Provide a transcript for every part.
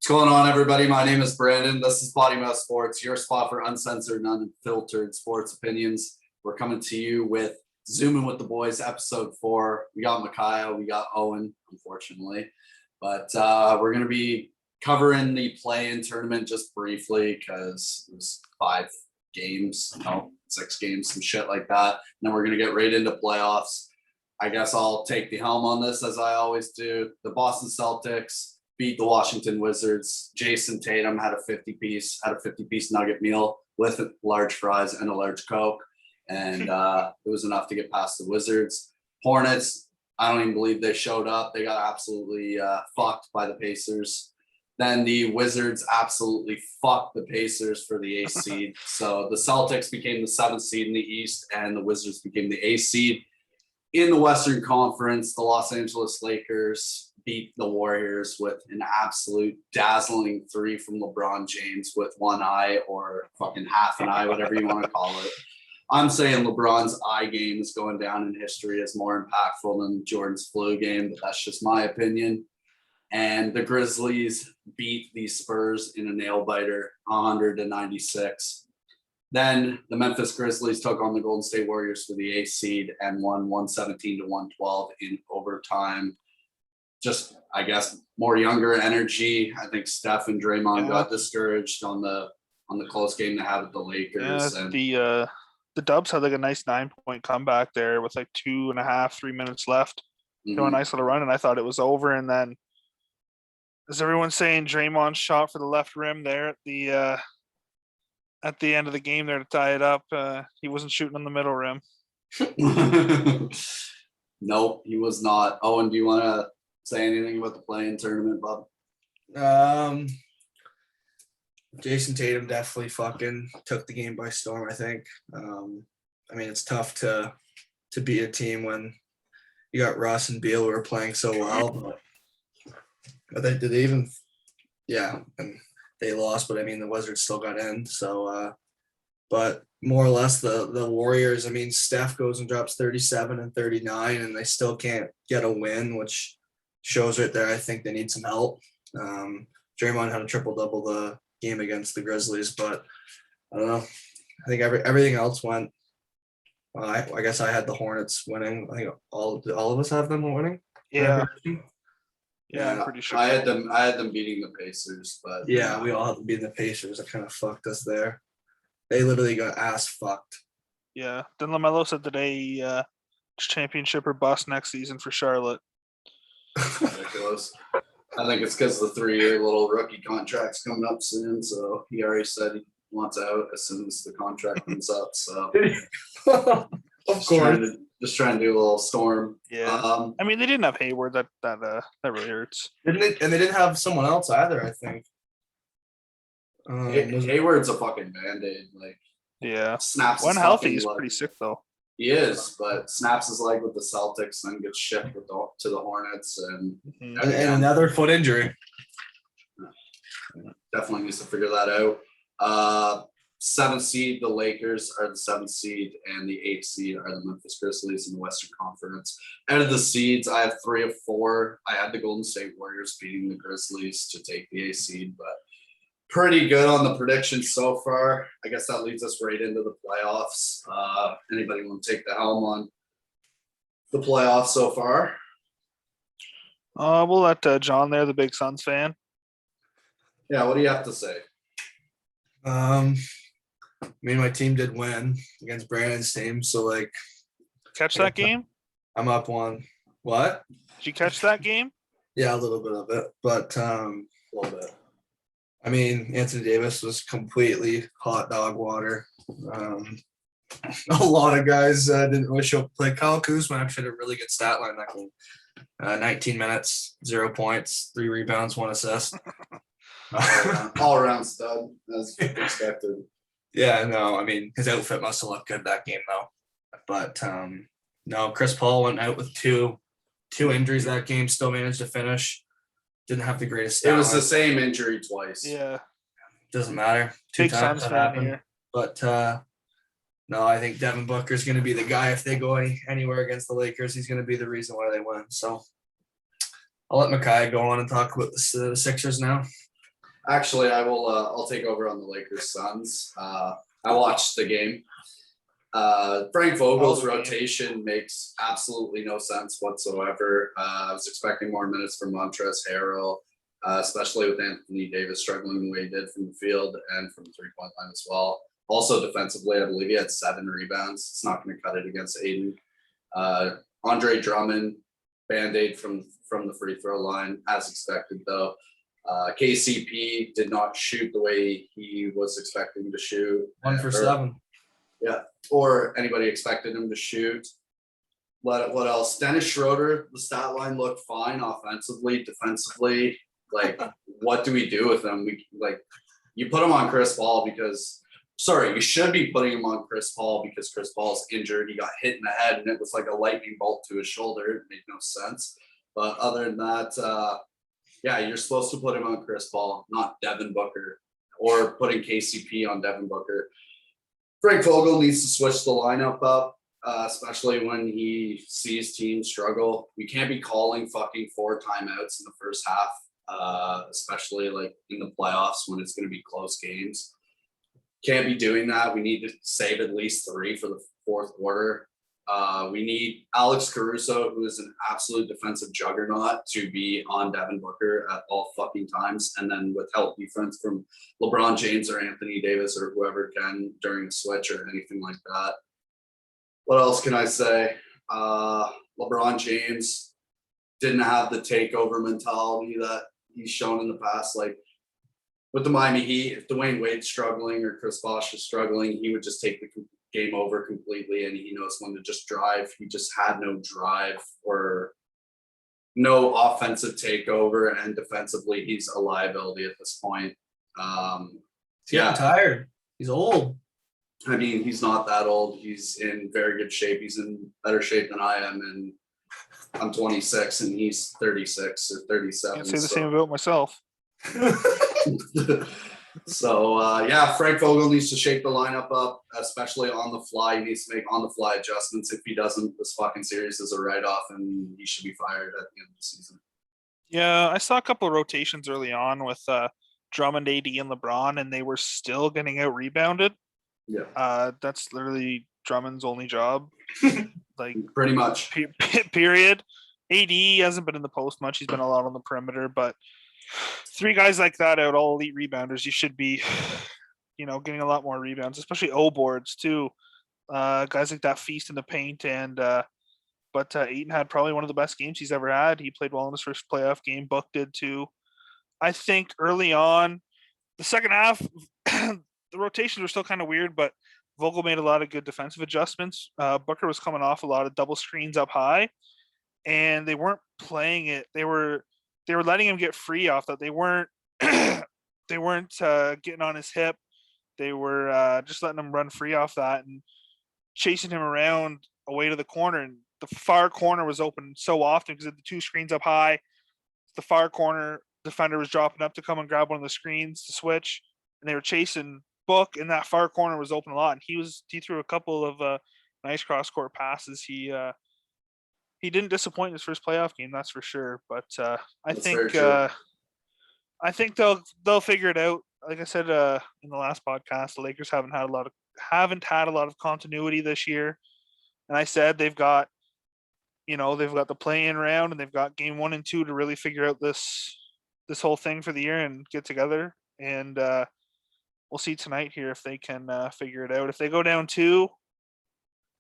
going on, everybody? My name is Brandon. This is Potty Sports, your spot for uncensored and unfiltered sports opinions. We're coming to you with Zoomin with the Boys, episode 4. We got Micaiah, we got Owen, unfortunately. But we're going to be covering the play-in tournament just briefly because it was 6 games, some shit like that. And then we're going to get right into playoffs. I guess I'll take the helm on this as I always do. The Boston Celtics beat the Washington Wizards. Jason Tatum had a 50-piece nugget meal with large fries and a large Coke. And it was enough to get past the Wizards. Hornets, I don't even believe they showed up. They got absolutely fucked by the Pacers. Then the Wizards absolutely fucked the Pacers for the 8th seed. So the Celtics became the 7th seed in the East, and the Wizards became the 8th seed. In the Western Conference, the Los Angeles Lakers beat the Warriors with an absolute dazzling 3 from LeBron James with one eye or fucking half an eye, whatever you want to call it. I'm saying LeBron's eye game is going down in history as more impactful than Jordan's flu game, but that's just my opinion. And the Grizzlies beat the Spurs in a nail-biter, 100-96. Then the Memphis Grizzlies took on the Golden State Warriors for the 8th seed and won 117-112 in overtime. Just, I guess, more younger energy. I think Steph and Draymond got discouraged on the close game they had with the Lakers. Yeah, the Dubs had like a nice 9-point comeback there with like 3 minutes left. Mm-hmm. A nice little run, and I thought it was over. And then, as everyone's saying, Draymond shot for the left rim there at the end of the game there to tie it up. He wasn't shooting on the middle rim. Nope, he was not. Owen, do you want to say anything about the play-in tournament, Bob? Jason Tatum definitely fucking took the game by storm, I think. I mean, it's tough to beat a team when you got Russ and Beal who are playing so well. But did they even – yeah, and they lost, but I mean, the Wizards still got in. So, but more or less the Warriors, I mean, Steph goes and drops 37 and 39, and they still can't get a win, which shows right there. I think they need some help. Draymond had a triple-double the game against the Grizzlies, but I don't know. I think everything else went. I guess I had the Hornets winning. I think all of us have them winning. Yeah. Yeah, I'm pretty sure. I had them beating the Pacers, but yeah, we all had them beating the Pacers. That kind of fucked us there. They literally got ass fucked. Yeah. Then LaMelo said today, championship or bust next season for Charlotte. Ridiculous. I think it's because the 3-year little rookie contract's coming up soon. So he already said he wants out as soon as the contract comes up. So of course. Just trying to do a little storm. Yeah. I mean, they didn't have Hayward. That really hurts. Didn't it? And they didn't have someone else either, I think. Hayward's a fucking Band-Aid. Like, yeah. Snaps. When healthy, he's pretty sick, though. He is, but snaps his leg with the Celtics and gets shipped to the Hornets. And another foot injury. Definitely needs to figure that out. 7th seed, the Lakers are the 7th seed, and the 8th seed are the Memphis Grizzlies in the Western Conference. Out of the seeds, I have 3 of 4. I had the Golden State Warriors beating the Grizzlies to take the 8th seed, but pretty good on the predictions so far. I guess that leads us right into the playoffs. Anybody want to take the helm on the playoffs so far? We'll let John there, the big Suns fan. Yeah, what do you have to say? Me and my team did win against Brandon's team, so like catch that game? I'm up 1. What? Did you catch that game? Yeah, a little bit of it, but a little bit. I mean, Anthony Davis was completely hot dog water. A lot of guys didn't really show up to play. Kyle Kuzma actually had a really good stat line that game. 19 minutes, 0 points, 3 rebounds, 1 assist. All around stud, as expected. Yeah, no, I mean, his outfit must have looked good that game, though. But, no, Chris Paul went out with two injuries that game, still managed to finish. Didn't have the greatest stat line. It was the same injury twice. Yeah. Doesn't matter. 2 Big times Suns that happened. here. But, no, I think Devin Booker's going to be the guy. If they go anywhere against the Lakers, he's going to be the reason why they win. So I'll let Micaiah go on and talk about the Sixers now. Actually, I will. I'll take over on the Lakers Suns. I watched the game. Frank Vogel's rotation makes absolutely no sense whatsoever. I was expecting more minutes from Montrezl Harrell, especially with Anthony Davis struggling the way he did from the field and from the 3-point line as well. Also defensively, I believe he had 7 rebounds. It's not going to cut it against Aiden. Andre Drummond, Band-Aid from the free throw line, as expected though. KCP did not shoot the way he was expecting to shoot. 1 for 7. Yeah, or anybody expected him to shoot. What else? Dennis Schroeder, the stat line looked fine offensively, defensively. Like, what do we do with him? You put him on Chris Paul because. Sorry, you should be putting him on Chris Paul because Chris Paul's injured. He got hit in the head and it was like a lightning bolt to his shoulder. It made no sense. But other than that, yeah, you're supposed to put him on Chris Paul, not Devin Booker, or putting KCP on Devin Booker. Frank Vogel needs to switch the lineup up, especially when he sees teams struggle. We can't be calling fucking 4 timeouts in the first half, especially like in the playoffs when it's going to be close games. Can't be doing that. We need to save at least 3 for the fourth quarter. We need Alex Caruso, who is an absolute defensive juggernaut, to be on Devin Booker at all fucking times. And then with help defense from LeBron James or Anthony Davis or whoever can during a switch or anything like that. What else can I say? LeBron James didn't have the takeover mentality that he's shown in the past. Like, with the Miami Heat, if Dwayne Wade's struggling or Chris Bosh is struggling, he would just take the game over completely, and he knows when to just drive. He just had no drive or no offensive takeover, and defensively, he's a liability at this point. He's getting tired. He's old. I mean, he's not that old. He's in very good shape. He's in better shape than I am, and I'm 26, and he's 36 or 37. Can't say the same about myself. So yeah, Frank Vogel needs to shake the lineup up, especially on the fly. He needs to make on the fly adjustments. If he doesn't, this fucking series is a write-off and he should be fired at the end of the season. Yeah, I saw a couple of rotations early on with Drummond, AD, and LeBron, and they were still getting out rebounded. Yeah. That's literally Drummond's only job. Like, pretty much. Period. AD hasn't been in the post much. He's been a lot on the perimeter, but 3 guys like that out, all elite rebounders, you should be, getting a lot more rebounds, especially O boards too. Guys like that feast in the paint, and but Ayton had probably one of the best games he's ever had. He played well in his first playoff game. Book did too. I think early on, the second half, the rotations were still kind of weird, but Vogel made a lot of good defensive adjustments. Booker was coming off a lot of double screens up high, and they weren't playing it. They were letting him get free off that. They weren't getting on his hip. They were just letting him run free off that and chasing him around away to the corner. And the far corner was open so often because of the 2 screens up high. The far corner defender was dropping up to come and grab one of the screens to switch, and they were chasing Book, and that far corner was open a lot. And he threw a couple of nice cross court passes. He didn't disappoint in his first playoff game, that's for sure. But I think they'll figure it out. Like I said in the last podcast, the Lakers haven't had a lot of continuity this year. And I said they've got the play-in round, and they've got game 1 and 2 to really figure out this whole thing for the year and get together. And we'll see tonight here if they can figure it out. If they go down 2,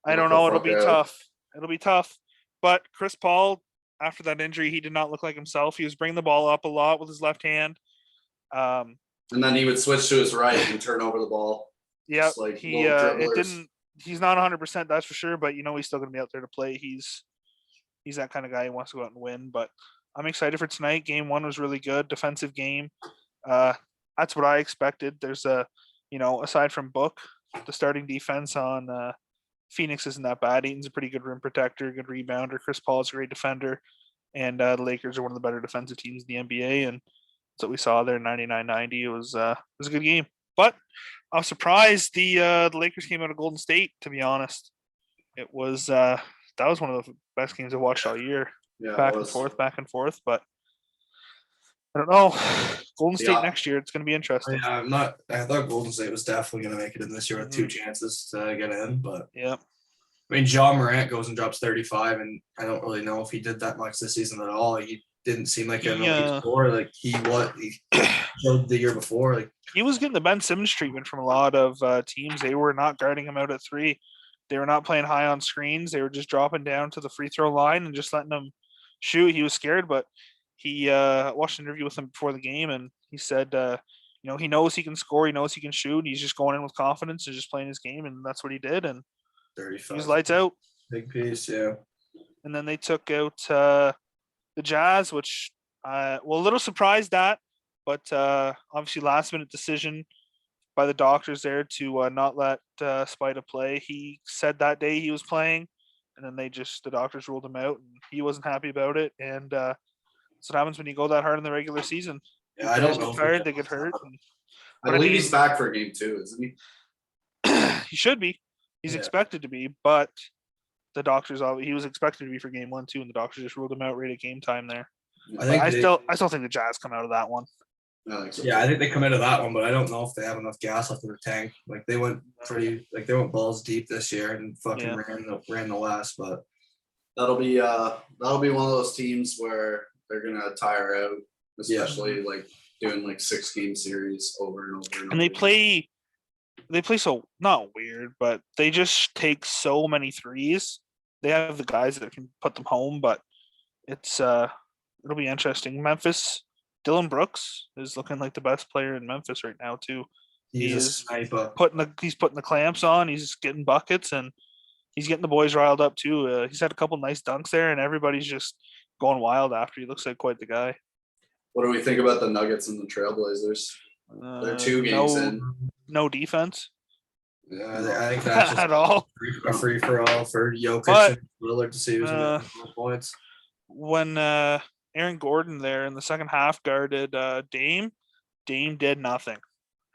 I don't know. It'll be tough. It'll be tough. But Chris Paul, after that injury, he did not look like himself. He was bringing the ball up a lot with his left hand. And then he would switch to his right and turn over the ball. Yeah, like it didn't. He's not 100%, that's for sure. But he's still going to be out there to play. He's that kind of guy who wants to go out and win. But I'm excited for tonight. Game 1 was really good, defensive game. That's what I expected. There's aside from Book, the starting defense on Phoenix isn't that bad. Aiton's a pretty good rim protector, good rebounder. Chris Paul is a great defender, and the Lakers are one of the better defensive teams in the NBA. And that's what we saw there, 99-90. It was a good game, but I was surprised the Lakers came out of Golden State. To be honest, it was that was one of the best games I've watched all year. Yeah, back and forth. But I don't know. Golden State Yeah. next year, it's going to be interesting. I thought Golden State was definitely going to make it in this year with 2 Mhm. chances to get in, but Yeah. I mean, John Morant goes and drops 35, and I don't really know if he did that much this season at all. He didn't seem like an elite scorer like he showed the year before. Like He was getting the Ben Simmons treatment from a lot of teams. They were not guarding him out at 3. They were not playing high on screens. They were just dropping down to the free throw line and just letting him shoot. He was scared, but he watched an interview with him before the game, and he said, he knows he can score. He knows he can shoot. He's just going in with confidence and just playing his game, and that's what he did. And 35. he was lights out. Big piece, yeah. And then they took out the Jazz, which a little surprised at, but obviously last minute decision by the doctors there to not let Spida play. He said that day he was playing, and then the doctors ruled him out, and he wasn't happy about it. And that's what happens when you go that hard in the regular season. Yeah, I don't know. Tired, they get hurt. I believe he's back for game 2, isn't he? He should be. He's expected to be, but the doctors, he was expected to be for game 1 too, and the doctors just ruled him out right at game time there. I still think the Jazz come out of that one. I think they come out of that one, but I don't know if they have enough gas left in the tank. Like they went balls deep this year and fucking ran the last. But that'll be one of those teams where they're gonna tire out, especially like doing like 6-game series over and over. And they play so not weird, but they just take so many threes. They have the guys that can put them home, but it's it'll be interesting. Memphis, Dylan Brooks is looking like the best player in Memphis right now too. He's a sniper. He's putting the clamps on. He's getting buckets, and he's getting the boys riled up too. He's had a couple nice dunks there, and everybody's just going wild after. He looks like quite the guy. What do we think about the Nuggets and the Trailblazers? They're 2 games in. No defense. Yeah, I think that's just at all. A free for all for Jokic and Lillard to see who's going to get points. When Aaron Gordon there in the second half guarded Dame did nothing,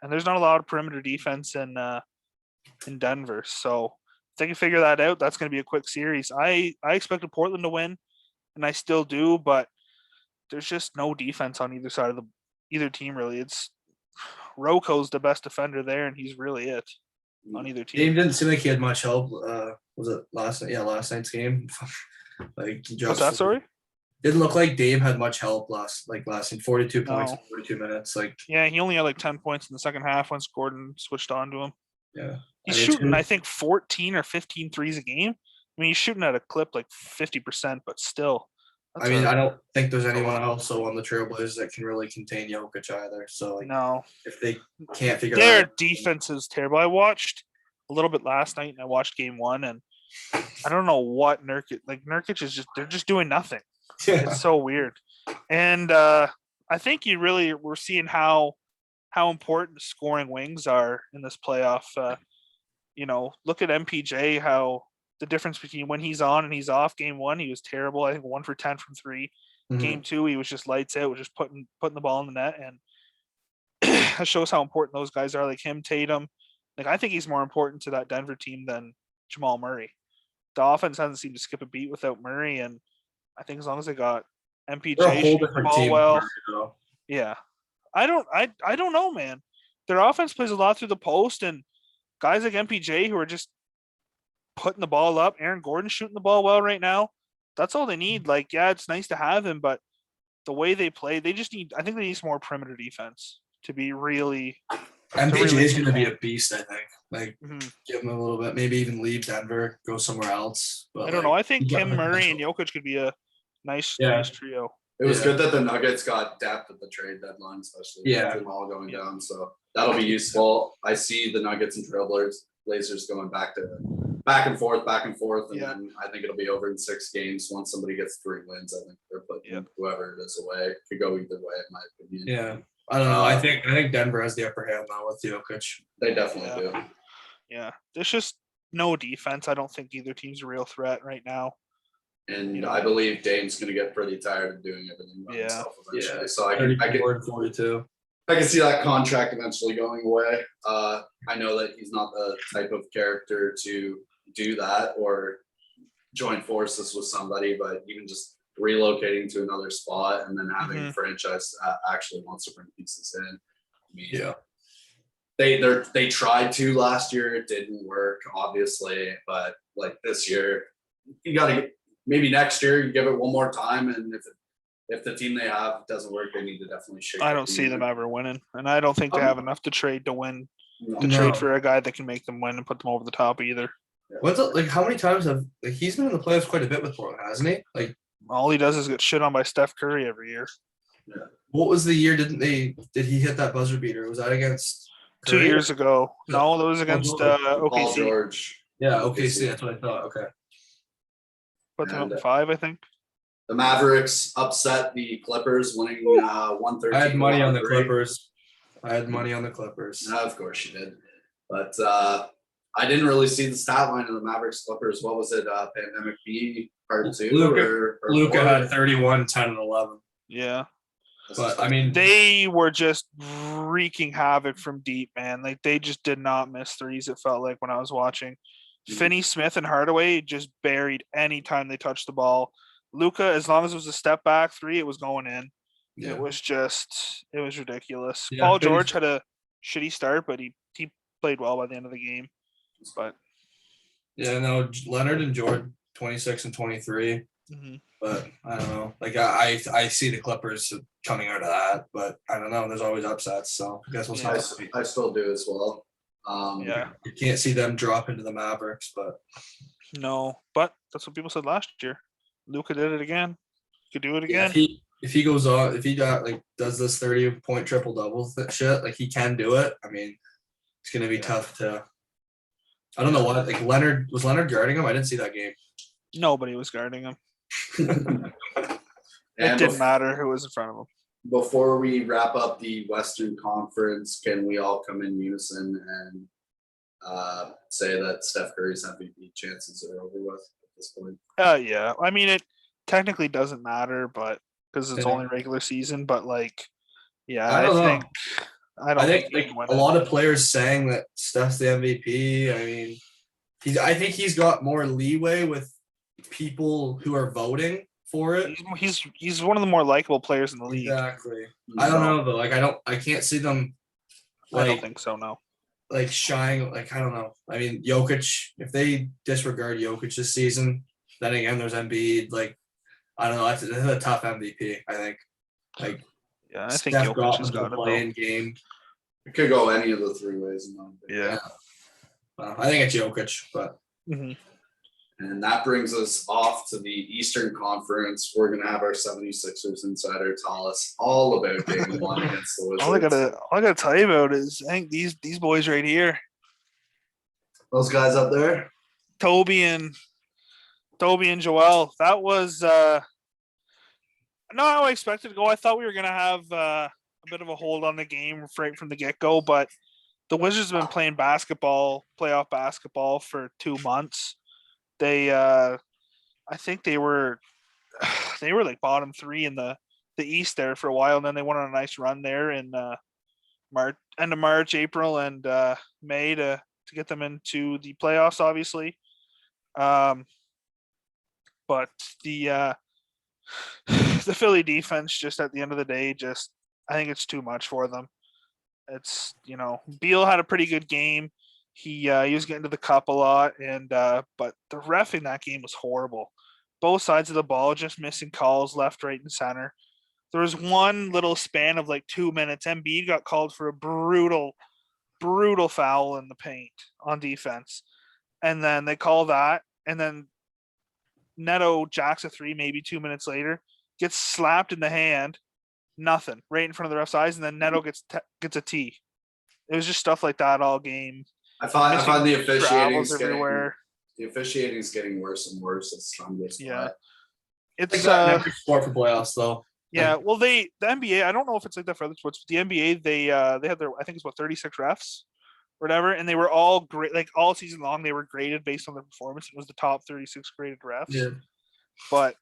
and there's not a lot of perimeter defense in Denver. So if they can figure that out, that's going to be a quick series. I expected Portland to win, and I still do, but there's just no defense on either side of either team really. It's Roko's the best defender there, and he's really it on either team. Dame didn't seem like he had much help. Was it last night? Yeah, last night's game. Like he What's that? Sorry. Didn't look like Dame had much help last 42 points in 42 minutes. Like he only had like 10 points in the second half once Gordon switched on to him. Yeah. He's shooting, I think, 14 or 15 threes a game. I mean, he's shooting at a clip like 50%, but still. I don't think there's anyone else on the Trailblazers that can really contain Jokic either. So no, if they can't figure that their out, defense is terrible. I watched a little bit last night, and I watched game 1, and I don't know what Nurkic is they're just doing nothing. It's so weird. And I think we're seeing how important scoring wings are in this playoff. Look at MPJ, how the difference between when he's on and he's off. Game 1, he was terrible. I think 1 for 10 from 3. Mm-hmm. Game 2, he was just lights out, just putting the ball in the net. And that shows how important those guys are, like him, Tatum. Like, I think he's more important to that Denver team than Jamal Murray. The offense hasn't seemed to skip a beat without Murray, and I think as long as they got MPJ shooting the ball well, yeah. I don't know, man. Their offense plays a lot through the post, and guys like MPJ who are just putting the ball up. Aaron Gordon shooting the ball well right now. That's all they need. Like, yeah, it's nice to have him, but the way they play, they just need. I think they need some more perimeter defense to be really. MPJ is going to be a beast, I think. Like, give him a little bit, maybe even leave Denver, go somewhere else. But I don't know. I think Kim Murray and Jokic could be a nice trio. It was good that the Nuggets got depth at the trade deadline, especially with them all going down. So that'll be useful. I see the Nuggets and Trailblazers going back and forth, and then I think it'll be over in 6 games once somebody gets 3 wins. I think they're putting whoever it is away. Could go either way, in my opinion. Yeah. I don't know. I think Denver has the upper hand now with Jokic. They definitely do. Yeah. There's just no defense. I don't think either team's a real threat right now. And I believe Dame's going to get pretty tired of doing everything by himself eventually. Yeah. So I can see that contract eventually going away. I know that he's not the type of character to do that or join forces with somebody, but even just relocating to another spot and then having Mhm. a franchise actually wants to bring pieces in. I mean, Yeah. they tried to last year, it didn't work, obviously, but like this year, you got to maybe next year you give it one more time, and if the team they have doesn't work, they need to definitely shake. I don't see them ever winning, and I don't think they have enough to trade to win. To No. trade for a guy that can make them win and put them over the top either. What's it, like? How many times have like he's been in the playoffs quite a bit with Portland, hasn't he? Like, All he does is get shit on by Steph Curry every year. what was the year? Did he hit that buzzer beater? Was that against 2 Curry? years ago. No, that was against Paul OKC. George. Yeah, OKC. That's what I thought. Okay. Put them up And, to 5, I think. The Mavericks upset the Clippers, winning 113. I had money on the 103. Clippers. Of course you did. But I didn't really see the stat line of the Mavericks Clippers. What was it? Pandemic B part 2? or Luka 4? had 31, 10, and 11. Yeah. But I mean, They were just wreaking havoc from deep, man. Like they just did not miss threes, it felt like when I was watching. Finney Smith and Hardaway just buried any time they touched the ball. Luka, as long as it was a step back 3, it was going in. yeah. It was ridiculous. Yeah, Paul Finney- George had a shitty start, but he played well by the end of the game. But Yeah, no, Leonard and Jordan, 26 and 23. But I don't know. Like I see the Clippers coming out of that, but I don't know. There's always upsets, so I guess we'll Yeah. see. I still do as well. yeah, You can't see them drop into the Mavericks, but no, but that's what people said last year. Luka did it again. Could do it yeah, again. if he goes on, if he got like does this 30-point triple double shit, like he can do it. I mean, it's gonna be tough to. I don't know what like Leonard guarding him. I didn't see that game. Nobody was guarding him. And It didn't matter who was in front of him. Before we wrap up the Western Conference, can we all come in unison and say that Steph Curry's MVP chances are over with at this point? Yeah. I mean, it technically doesn't matter, but because it's Yeah. only regular season. But like, yeah, I don't know. I think he like can win a it. lot of players saying that Steph's the MVP. I mean, I think he's got more leeway with people who are voting for it. He's one of the more likable players in the league. Exactly. I don't know though. Like I can't see them. I don't Like think so. No. like shying. Like I don't know. I mean, Jokic. If they disregard Jokic this season, then again, there's Embiid. Like I don't know. That's a tough MVP. I think. Like Yeah, I think Steph Jokic got has into the got it though. play-in game. It could go any of the 3 ways. In my opinion. Yeah. I think it's Jokic, but Mhm. And that brings us off to the Eastern Conference. We're going to have our 76ers insider tell us all about game 1 against the Wizards. All I gotta tell you about is I think these boys right here, Those guys up there. Toby and Joel. That was not how I expected to go. I thought we were gonna have a bit of a hold on the game right from the get go, but the Wizards have been playing playoff basketball for 2 months. They I think they were like bottom 3 in the East there for a while, and then they went on a nice run there in end of March, April, and May to get them into the playoffs, obviously. But the Philly defense, just at the end of the day, I think it's too much for them. It's Beal had a pretty good game. He was getting to the cup a lot, and but the ref in that game was horrible. Both sides of the ball just missing calls left, right, and center. There was one little span of like 2 minutes. Embiid got called for a brutal foul in the paint on defense, and then they call that, and then Neto jacks a 3 maybe 2 minutes later, gets slapped in the hand, nothing right in front of the ref's eyes, and then Neto gets a T. It was just stuff like that all game. I find the officiating is getting worse and worse as time goes by. Yeah. it's It's every sport for playoffs though. yeah. Well, the NBA. I don't know if it's like that for other sports, but the NBA they had their I think it's 36 refs, or whatever, and they were all great. Like all season long, they were graded based on their performance. It was the top 36 graded refs. Yeah. But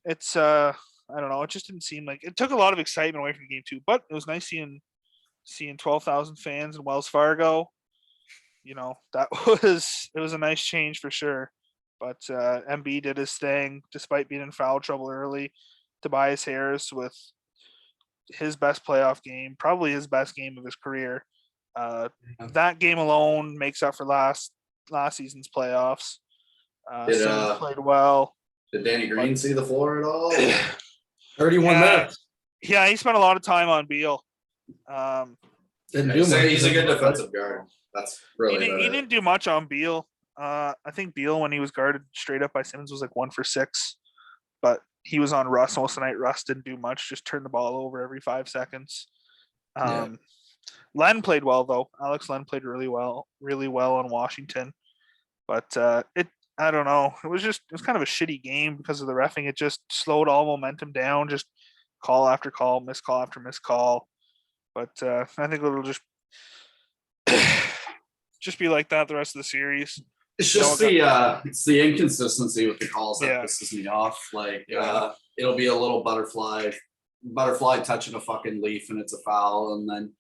it's I don't know. It just didn't seem like it took a lot of excitement away from the game too. But it was nice seeing 12,000 fans in Wells Fargo. It was a nice change for sure. But MB did his thing despite being in foul trouble early. Tobias Harris with his best playoff game, probably his best game of his career. That game alone makes up for last season's playoffs. Simmons played well. Did Danny Green see the floor at all? 31 minutes. Yeah, he spent a lot of time on Beal. Didn't do much. He's a good defensive guard. That's really he didn't do much on Beal. I think Beal, when he was guarded straight up by Simmons, was like 1 for 6. But he was on Russ most of the night. Russ didn't do much, just turned the ball over every 5 seconds. Len played well, though. Alex Len played really well on Washington. But I don't know. It was kind of a shitty game because of the reffing. It just slowed all momentum down, just call after call, missed call after missed call. But I think it'll just be like that the rest of the series. It's just it's the inconsistency with the calls that pisses me off. Like it'll be a little butterfly touching a fucking leaf and it's a foul, and then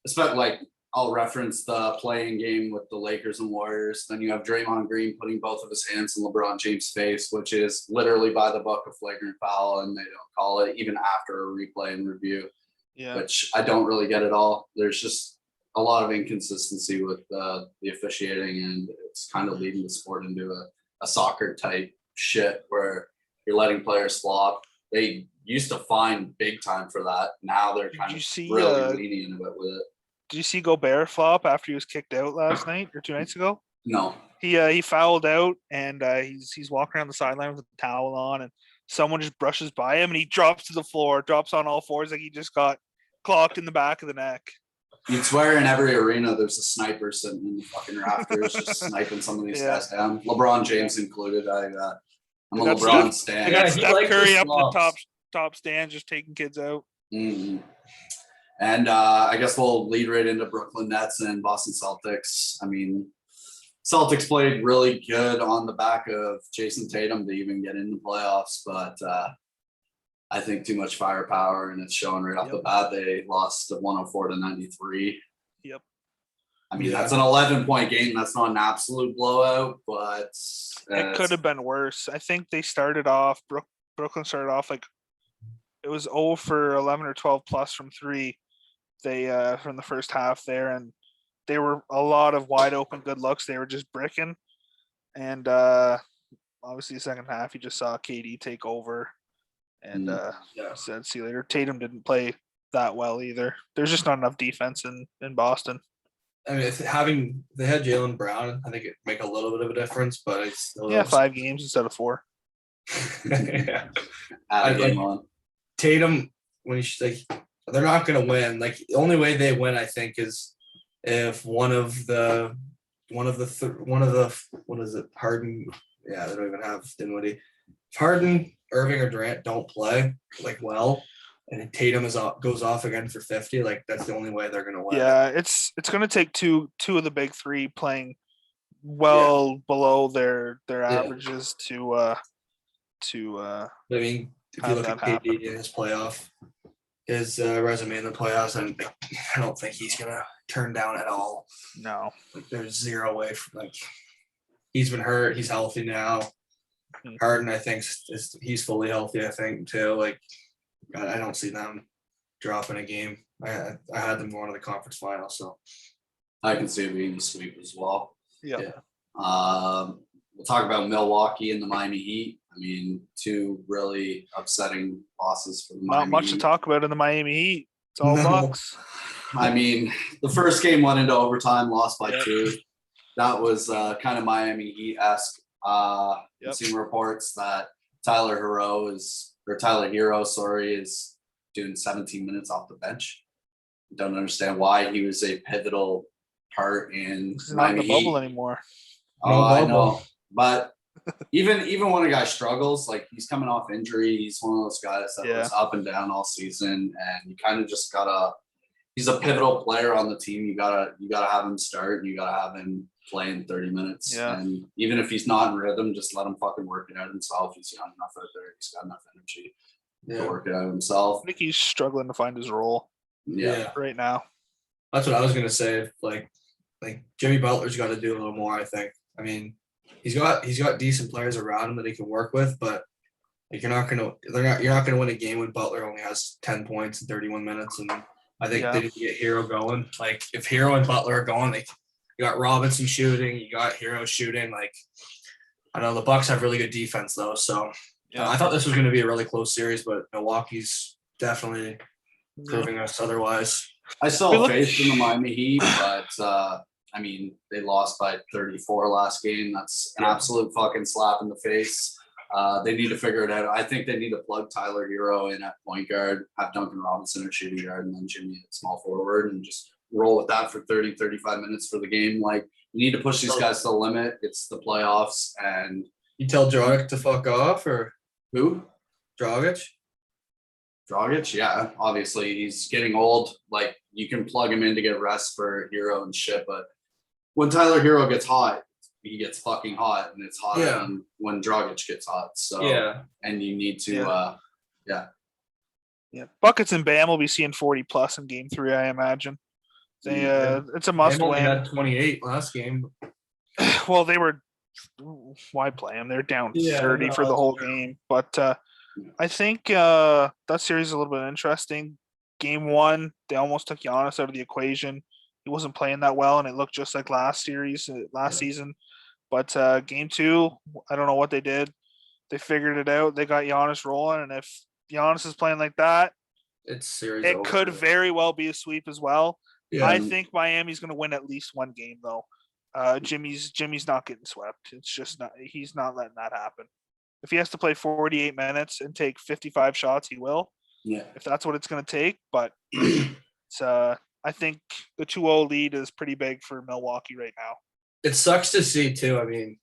especially like I'll reference the playing game with the Lakers and Warriors. Then you have Draymond Green putting both of his hands in LeBron James' face, which is literally by the book a flagrant foul, and they don't call it even after a replay and review. Yeah, which I don't really get at all. There's just a lot of inconsistency with the officiating, and it's kind of leading the sport into a soccer type shit where you're letting players flop. They used to fine big time for that. Now they're kind of really lenient a bit with it. Did you see Gobert flop after he was kicked out last night or 2 nights ago? No. He fouled out, and he's walking around the sideline with a towel on, and someone just brushes by him, and he drops to the floor, drops on all fours like he just got clocked in the back of the neck. You'd swear in every arena there's a sniper sitting in the fucking rafters just sniping some of these guys down. LeBron James included. I'm a LeBron stan. Steph Curry up in the top stand just taking kids out. Mm-hmm. And I guess we'll lead right into Brooklyn Nets and Boston Celtics. I mean, Celtics played really good on the back of Jason Tatum to even get in the playoffs, but I think too much firepower, and it's showing right off the bat. They lost 104-93. Yep. I mean, that's an 11-point game. That's not an absolute blowout, but it could have been worse. I think they started off. Brooklyn started off like it was 0 for 11 or 12 plus from 3. They from the first half there, and they were a lot of wide open good looks. They were just bricking, and obviously the second half you just saw KD take over, and said see you later. Tatum didn't play that well either. There's just not enough defense in Boston. I mean, they had Jaylen Brown, I think it'd make a little bit of a difference, but it's still 5 games instead of 4. Yeah, Tatum when he's like. They're not going to win. Like the only way they win, I think, is if one of the what is it? Harden. Yeah, they don't even have Dinwiddie. If Harden, Irving, or Durant don't play like well, and Tatum goes off again for 50, like that's the only way they're going to win. Yeah, it's going to take two of the big 3 playing below their averages to. I mean, if you look at KD in his playoff. His resume in the playoffs, and I don't think he's gonna turn down at all. No, like there's zero way. He's been hurt. He's healthy now. Harden, I think, he's fully healthy. I think too. Like I don't see them dropping a game. I had them going to the conference final, so I can see it being a sweep as well. Yeah. We'll talk about Milwaukee and the Miami Heat. I mean, 2 really upsetting losses for the Miami Heat. Not much to talk about in the Miami Heat. It's all Bucks. I mean, the first game went into overtime, lost by 2. That was kind of Miami Heat-esque. I've seen reports that Tyler Hero is doing 17 minutes off the bench. Don't understand why. He was a pivotal part in He's not in the bubble anymore. Oh, I know. But even when a guy struggles, like he's coming off injury, he's one of those guys that was up and down all season, and you kind of just he's a pivotal player on the team. You gotta have him start, and you gotta have him play in 30 minutes. Yeah. And even if he's not in rhythm, just let him fucking work it out himself. He's young enough out there. He's got enough energy to work it out himself. I think he's struggling to find his role. Yeah. Right now. That's what I was gonna say. Like Jimmy Butler's got to do a little more. I think. I mean, he's got decent players around him that he can work with, but like you're not gonna win a game when Butler only has 10 points in 31 minutes. And I think they need to get Hero going. Like if Hero and Butler are going, like you got Robinson shooting, you got Hero shooting. Like I know the Bucks have really good defense though, so I thought this was going to be a really close series, but Milwaukee's definitely proving us otherwise. I still have faith in the Miami Heat, but I mean, they lost by 34 last game. That's an absolute fucking slap in the face. They need to figure it out. I think they need to plug Tyler Hero in at point guard, have Duncan Robinson at shooting guard, and then Jimmy at small forward, and just roll with that for 30, 35 minutes for the game. Like, you need to push these guys to the limit. It's the playoffs. And you tell Dragic to fuck off, or who? Dragic, yeah. Obviously, he's getting old. Like, you can plug him in to get rest for Hero and shit, but when Tyler Hero gets hot, he gets fucking hot, and it's hotter than when Dragic gets hot. So and you need to Buckets and Bam will be seeing 40 plus in game 3, I imagine. They it's a must win. They had 28 last game. Well, they were why play them? They're down 30 for the whole game. But I think that series is a little bit interesting. Game 1, they almost took Giannis out of the equation. He wasn't playing that well, and it looked just like last season. But game 2, I don't know what they did. They figured it out. They got Giannis rolling, and if Giannis is playing like that, it could very well be a sweep as well. Yeah. I think Miami's going to win at least one game, though. Jimmy's not getting swept. It's just not. He's not letting that happen. If he has to play 48 minutes and take 55 shots, he will. Yeah. If that's what it's going to take, but it's I think the 2-0 lead is pretty big for Milwaukee right now. It sucks to see too. I mean,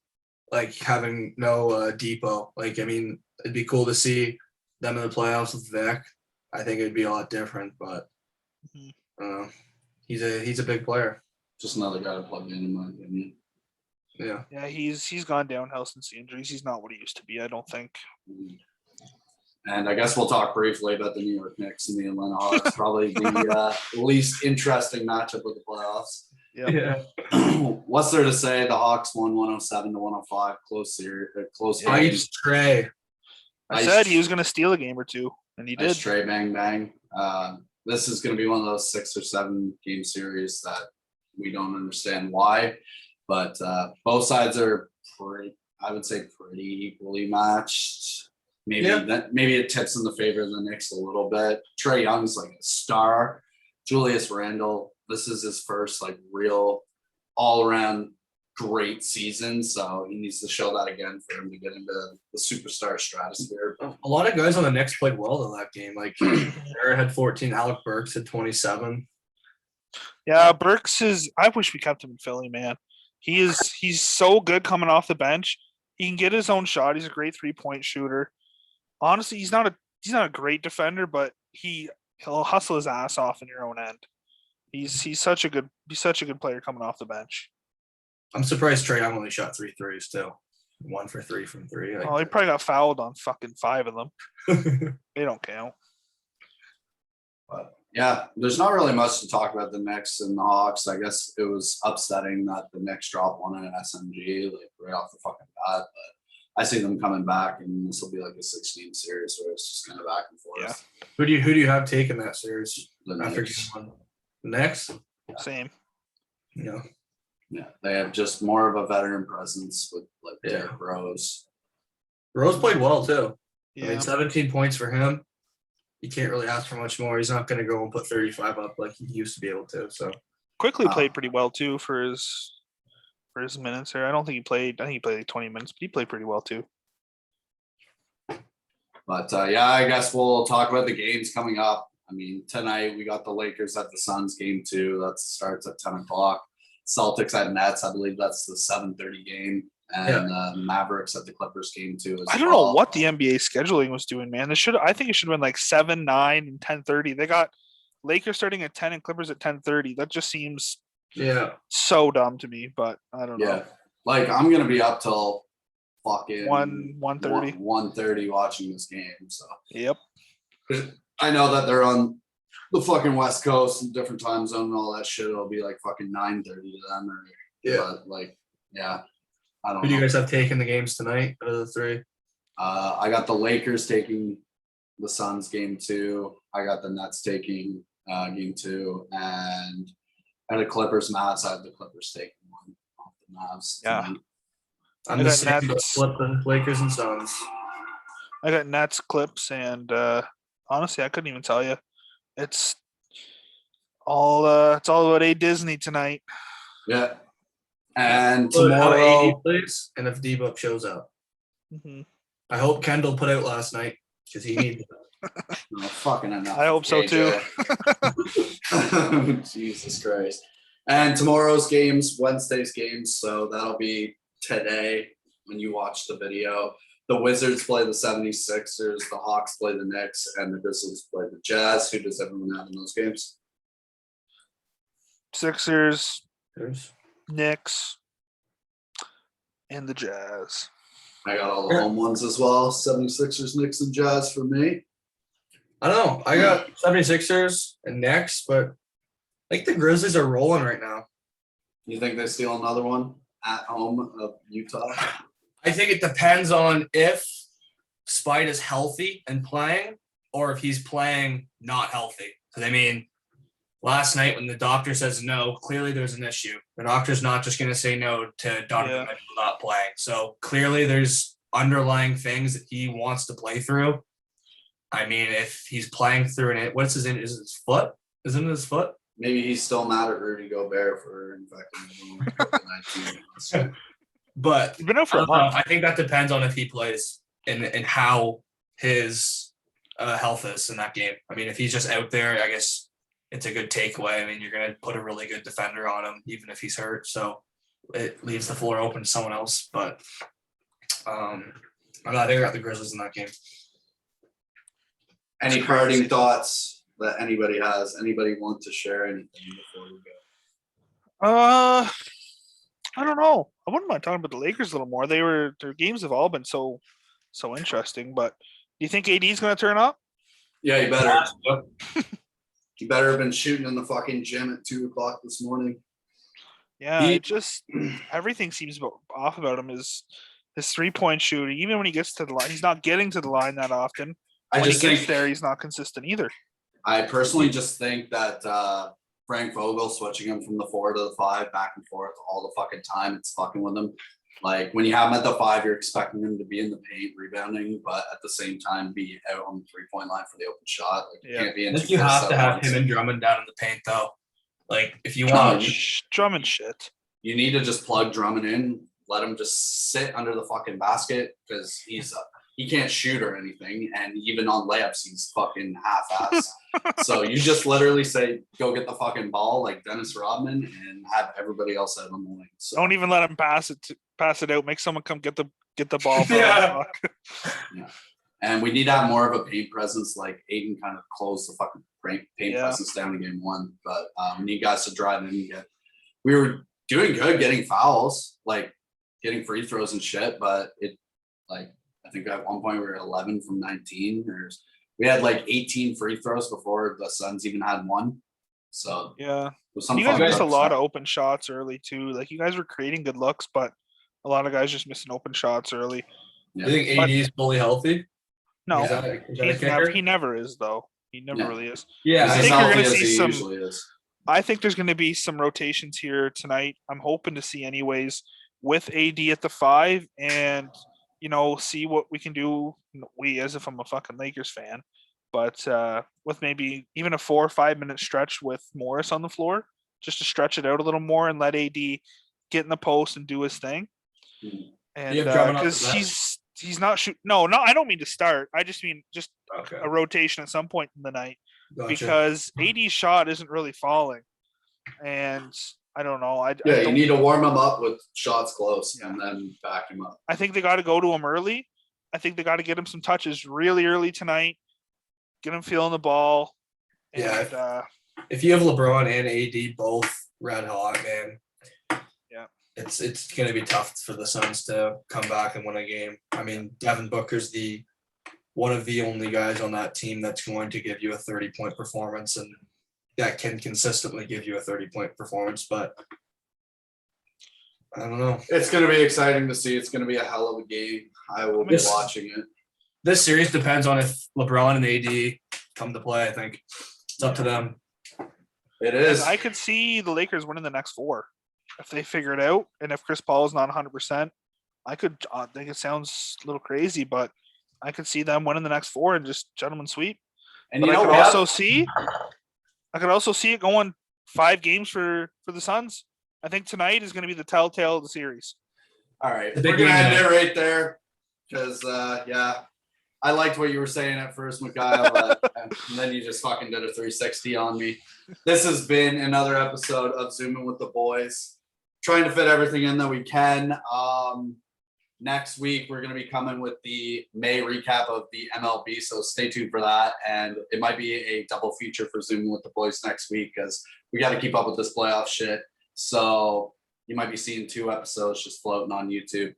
like having no Depot. Like, I mean, it'd be cool to see them in the playoffs with Vic. I think it'd be a lot different, but he's a big player. Just another guy to plug in my opinion. Yeah, he's gone downhill since the injuries. He's not what he used to be, I don't think. And I guess we'll talk briefly about the New York Knicks and the Atlanta Hawks. Probably the least interesting matchup of the playoffs. Yeah. What's there to say? The Hawks won 107-105. Close series. Close game. Nice Trey. I said he was going to steal a game or two, and he did. Trey, bang, bang. This is going to be one of those 6 or 7 game series that we don't understand why. But both sides are pretty equally matched. Maybe it tips in the favor of the Knicks a little bit. Trae Young's like a star. Julius Randle, this is his first like real all-around great season, so he needs to show that again for him to get into the superstar stratosphere. A lot of guys on the Knicks played well in that game. Like Jarrett had 14, Alec Burks had 27. Yeah, Burks is. I wish we kept him in Philly, man. He's so good coming off the bench. He can get his own shot. He's a great 3-point shooter. Honestly, he's not a great defender, but he'll hustle his ass off in your own end. He's such a good player coming off the bench. I'm surprised Trae Young only shot 3 threes too. 1 for 3 from 3. He probably got fouled on fucking 5 of them. They don't count. But yeah, there's not really much to talk about the Knicks and the Hawks. I guess it was upsetting that the Knicks dropped one in an SMG like right off the fucking bat, but I see them coming back, and this will be like a 16 series where it's just kind of back and forth. Yeah. Who do you have taking that series after Knicks. game 1? The Knicks? Yeah. Same. Yeah. Yeah, they have just more of a veteran presence with like Derrick Rose. Rose played well too. Yeah. I mean, 17 points for him. You can't really ask for much more. He's not going to go and put 35 up like he used to be able to. So Quickly played pretty well too for his minutes there. I think he played like 20 minutes, but he played pretty well too. But I guess we'll talk about the games coming up. I mean, tonight we got the Lakers at the Suns game 2. That starts at 10 o'clock. Celtics at Nets. I believe that's the 7:30 game. And Mavericks at the Clippers game 2. I don't know what the NBA scheduling was doing, man. I think it should have been like 7, 9, and 10:30. They got Lakers starting at 10 and Clippers at 10:30. That just seems so dumb to me, but I don't know. Yeah. Like, I'm going to be up till fucking 1:30 watching this game. So Yep. I know that they're on the fucking West Coast and different time zone and all that shit. It'll be like fucking 9:30 to them. But I don't Who do you know. guys have taking the games tonight out of the three? I got the Lakers taking the Suns game 2. I got the Nets taking game 2, and I had the Clippers Mavs. I had the Clippers taking 1 off the Mavs. Yeah. tonight. I'm I the got same, but Nets. flip the Lakers and Suns. I got Nets, Clips, and honestly, I couldn't even tell you. It's all about A Disney tonight. Yeah. And How about AD tomorrow, plays, and if D-Book shows up. Mhm. I hope Kendall put out last night because he needs it. oh, fucking enough. I hope so too. KJ. Jesus Christ. And tomorrow's games, Wednesday's games. So that'll be today when you watch the video. The Wizards play the 76ers, the Hawks play the Knicks, and the Grizzlies play the Jazz. Who does everyone have in those games? Sixers, There's- Knicks, and the Jazz. I got all the home ones as well. 76ers, Knicks, and Jazz for me. I don't know. I got 76ers and Knicks, but I think the Grizzlies are rolling right now. You think they steal another one at home of Utah? I think it depends on if Spide is healthy and playing, or if he's playing not healthy. Because I mean, last night when the doctor says no, clearly there's an issue. The doctor's not just going to say no to Donovan Mitchell not playing. So clearly there's underlying things that he wants to play through. I mean, if he's playing through it, what's his in? Is it his foot? Isn't it his foot? Maybe he's still mad at Rudy Gobert for infecting him with COVID-19. But He's been out I for a don't know. month. I think that depends on if he plays and how his health is in that game. I mean, if he's just out there, I guess it's a good takeaway. I mean, you're going to put a really good defender on him, even if he's hurt. So it leaves the floor open to someone else. But I think I got the Grizzlies in that game. Any parting thoughts that anybody has? Anybody want to share anything before we go? I don't know. I wouldn't mind talking about the Lakers a little more. Their games have all been so interesting. But do you think AD's going to turn up? Yeah, you better. You better have been shooting in the fucking gym at 2:00 this morning. Yeah, it just everything seems off about him. His 3-point shooting, even when he gets to the line, he's not getting to the line that often. I When just he gets think there, he's not consistent either. I personally just think that Frank Vogel switching him from the 4 to the 5 back and forth all the fucking time, it's fucking with him. Like when you have him at the 5, you're expecting him to be in the paint rebounding, but at the same time be out on the 3-point line for the open shot. Like you can't be in. I think you have to have him and Drummond down in the paint, though. Like if you want, Drummond shit. You need to just plug Drummond in, let him just sit under the fucking basket because he can't shoot or anything, and even on layups he's fucking half-assed. So you just literally say, go get the fucking ball like Dennis Rodman and have everybody else out on the wing. So Don't even let him pass it out. Make someone come get the ball. Yeah. yeah. And we need to have more of a paint presence, like Aiden kind of closed the fucking paint presence down in game 1. But we need guys to drive in and we were doing good getting fouls, like getting free throws and shit, but I think at one point we were 11 from 19. We had like 18 free throws before the Suns even had one. So yeah, some you guys missed a stuff. lot of open shots early too. Like you guys were creating good looks, but a lot of guys just missing open shots early. you think AD is fully healthy? No, Is that a kicker? he never is though. He never really is. Yeah, He's I as think you're healthy gonna as see he some- usually is. I think there's going to be some rotations here tonight. I'm hoping to see anyways with AD at the 5 and, see what we can do. We, as if I'm a fucking Lakers fan, but with maybe even a 4 or 5 minute stretch with Morris on the floor, just to stretch it out a little more and let AD get in the post and do his thing. Mhm. And You have Drummond on the because bench? he's not shooting. No, I don't mean to start. I just mean just Okay. a rotation at some point in the night. Gotcha. Because AD's shot isn't really falling, and I don't know. You need to warm him up with shots close and then back him up. I think they got to go to him early. I think they got to get him some touches really early tonight. Get him feeling the ball. And, Yeah. If you have LeBron and AD both red hot, man. Yeah. It's gonna be tough for the Suns to come back and win a game. I mean, Devin Booker's one of the only guys on that team that's going to give you a 30-point performance and that can consistently give you a 30-point performance. But I don't know. It's going to be exciting to see. It's going to be a hell of a game. I will be This- watching it. This series depends on if LeBron and AD come to play. I think it's up to them. It And is. I could see the Lakers winning the next 4 if they figure it out, and if Chris Paul is not 100%. I think it sounds a little crazy, but I could see them winning the next 4 and just gentleman sweep. And But you I know could what? also see it going 5 games for the Suns. I think tonight is going to be the telltale of the series. All right. The We're big going to game end it tonight. right there because, I liked what you were saying at first, Mikhail, but and then you just fucking did a 360 on me. This has been another episode of Zoomin with the Boys. Trying to fit everything in that we can. Next week, we're going to be coming with the May recap of the MLB, so stay tuned for that. And it might be a double feature for Zoomin with the Boys next week because we got to keep up with this playoff shit. So you might be seeing 2 episodes just floating on YouTube.